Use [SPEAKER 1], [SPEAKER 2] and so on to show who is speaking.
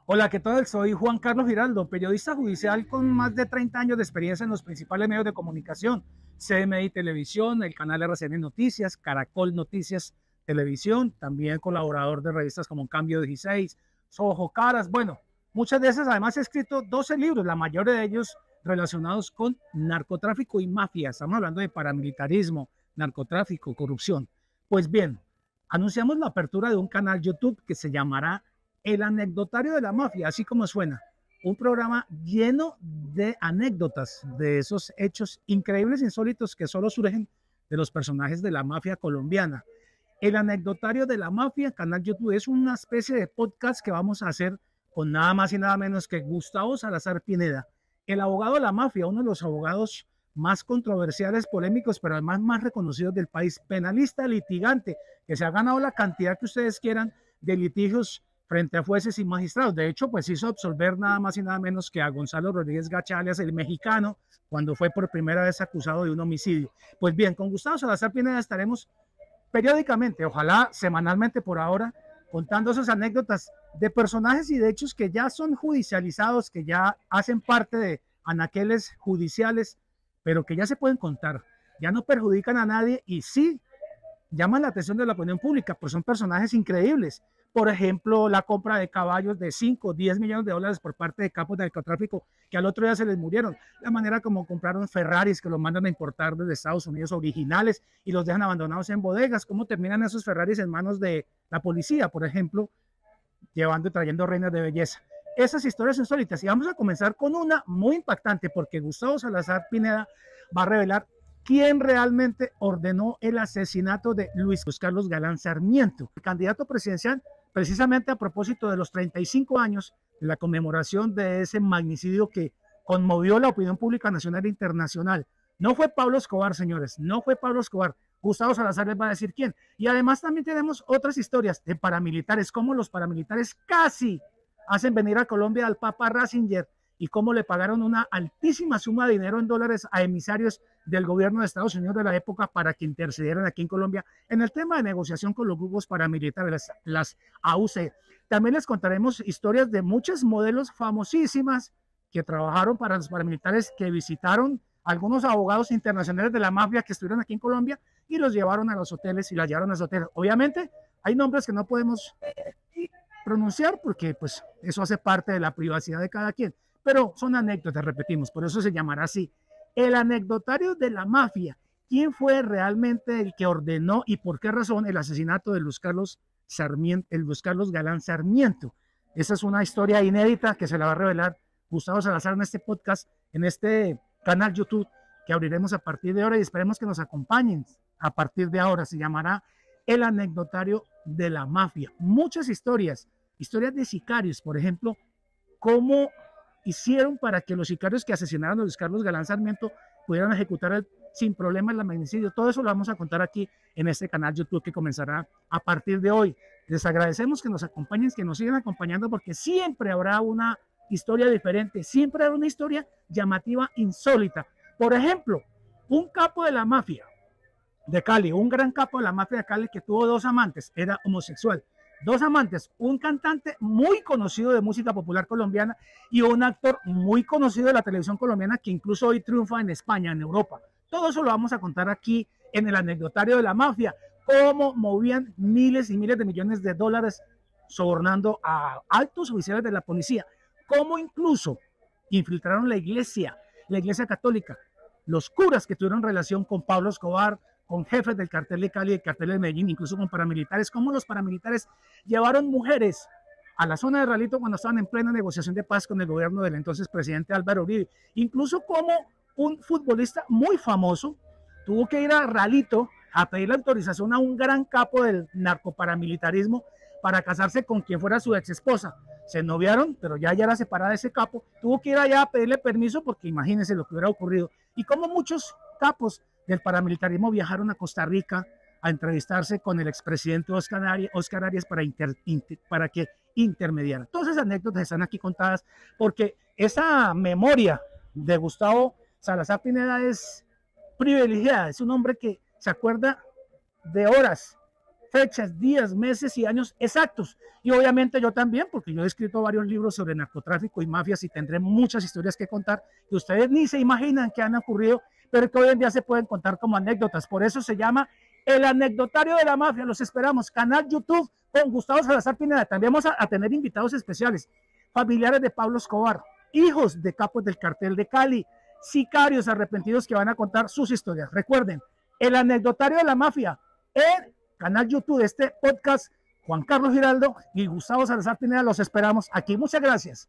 [SPEAKER 1] Hola, ¿qué tal? Soy Juan Carlos Giraldo, periodista judicial con más de 30 años de experiencia en los principales medios de comunicación, CMI Televisión, el canal RCN Noticias, Caracol Noticias Televisión, también colaborador de revistas como Cambio 16, Soho Caras. Bueno, muchas veces además he escrito 12 libros, la mayoría de ellos relacionados con narcotráfico y mafia. Estamos hablando de paramilitarismo, narcotráfico, corrupción. Pues bien, anunciamos la apertura de un canal YouTube que se llamará El Anecdotario de la Mafia, así como suena. Un programa lleno de anécdotas de esos hechos increíbles, insólitos que solo surgen de los personajes de la mafia colombiana. El Anecdotario de la Mafia, canal YouTube, es una especie de podcast que vamos a hacer con nada más y nada menos que Gustavo Salazar Pineda, el abogado de la mafia, uno de los abogados más controversiales, polémicos, pero además más reconocidos del país, penalista, litigante, que se ha ganado la cantidad que ustedes quieran de litigios frente a jueces y magistrados. De hecho, pues hizo absolver nada más y nada menos que a Gonzalo Rodríguez Gacha, alias el mexicano, cuando fue por primera vez acusado de un homicidio. Pues bien, con Gustavo Salazar Pineda estaremos periódicamente, ojalá semanalmente por ahora, contando esas anécdotas de personajes y de hechos que ya son judicializados, que ya hacen parte de anaqueles judiciales, pero que ya se pueden contar, ya no perjudican a nadie y sí llaman la atención de la opinión pública, pues son personajes increíbles. Por ejemplo, la compra de caballos de 5 o 10 millones de dólares por parte de capos de narcotráfico que al otro día se les murieron. La manera como compraron Ferraris que los mandan a importar desde Estados Unidos originales y los dejan abandonados en bodegas. ¿Cómo terminan esos Ferraris en manos de la policía, por ejemplo, llevando y trayendo reinas de belleza? Esas historias insólitas. Y vamos a comenzar con una muy impactante porque Gustavo Salazar Pineda va a revelar quién realmente ordenó el asesinato de Luis Carlos Galán Sarmiento, el candidato presidencial, precisamente a propósito de los 35 años de la conmemoración de ese magnicidio que conmovió la opinión pública nacional e internacional. No fue Pablo Escobar, señores, no fue Pablo Escobar. Gustavo Salazar les va a decir quién. Y además también tenemos otras historias de paramilitares, cómo los paramilitares casi hacen venir a Colombia al Papa Ratzinger y cómo le pagaron una altísima suma de dinero en dólares a emisarios del gobierno de Estados Unidos de la época para que intercedieran aquí en Colombia en el tema de negociación con los grupos paramilitares, las AUC. También les contaremos historias de muchas modelos famosísimas que trabajaron para los paramilitares, que visitaron algunos abogados internacionales de la mafia que estuvieron aquí en Colombia y los llevaron a los hoteles y las llevaron a los hoteles. Obviamente hay nombres que no podemos pronunciar porque pues eso hace parte de la privacidad de cada quien, pero son anécdotas, repetimos, por eso se llamará así. El anecdotario de la mafia. ¿Quién fue realmente el que ordenó y por qué razón el asesinato de Luis Carlos Sarmiento, el Luis Carlos Galán Sarmiento? Esa es una historia inédita que se la va a revelar Gustavo Salazar en este podcast, en este canal YouTube que abriremos a partir de ahora y esperemos que nos acompañen a partir de ahora. Se llamará El Anecdotario de la Mafia. Muchas historias, historias de sicarios, por ejemplo, cómo hicieron para que los sicarios que asesinaron a Luis Carlos Galán Sarmiento pudieran ejecutar sin problemas el magnicidio. Todo eso lo vamos a contar aquí en este canal YouTube que comenzará a partir de hoy. Les agradecemos que nos acompañen, que nos sigan acompañando porque siempre habrá una historia diferente, siempre habrá una historia llamativa, insólita. Por ejemplo, un capo de la mafia de Cali, un gran capo de la mafia de Cali que tuvo dos amantes, era homosexual. Dos amantes, un cantante muy conocido de música popular colombiana y un actor muy conocido de la televisión colombiana que incluso hoy triunfa en España, en Europa. Todo eso lo vamos a contar aquí en el anecdotario de la mafia, cómo movían miles y miles de millones de dólares sobornando a altos oficiales de la policía, cómo incluso infiltraron la iglesia católica, los curas que tuvieron relación con Pablo Escobar, con jefes del cartel de Cali, del cartel de Medellín, incluso con paramilitares, como los paramilitares llevaron mujeres a la zona de Ralito cuando estaban en plena negociación de paz con el gobierno del entonces presidente Álvaro Uribe, incluso como un futbolista muy famoso tuvo que ir a Ralito a pedir la autorización a un gran capo del narcoparamilitarismo para casarse con quien fuera su ex esposa. Se noviaron, pero ya era separada de ese capo, tuvo que ir allá a pedirle permiso porque imagínense lo que hubiera ocurrido. Y como muchos capos del paramilitarismo viajaron a Costa Rica a entrevistarse con el expresidente Oscar Arias para que intermediara. Todas esas anécdotas están aquí contadas porque esa memoria de Gustavo Salazar Pineda es privilegiada, es un hombre que se acuerda de horas fechas, días, meses y años exactos. Y obviamente yo también, porque yo he escrito varios libros sobre narcotráfico y mafias y tendré muchas historias que contar que ustedes ni se imaginan que han ocurrido, pero que hoy en día se pueden contar como anécdotas. Por eso se llama El Anecdotario de la Mafia. Los esperamos. Canal YouTube con Gustavo Salazar Pineda. También vamos a tener invitados especiales. Familiares de Pablo Escobar, hijos de capos del cartel de Cali, sicarios arrepentidos que van a contar sus historias. Recuerden, El Anecdotario de la Mafia en canal YouTube de este podcast. Juan Carlos Giraldo y Gustavo Salazar Pineda, los esperamos aquí. Muchas gracias.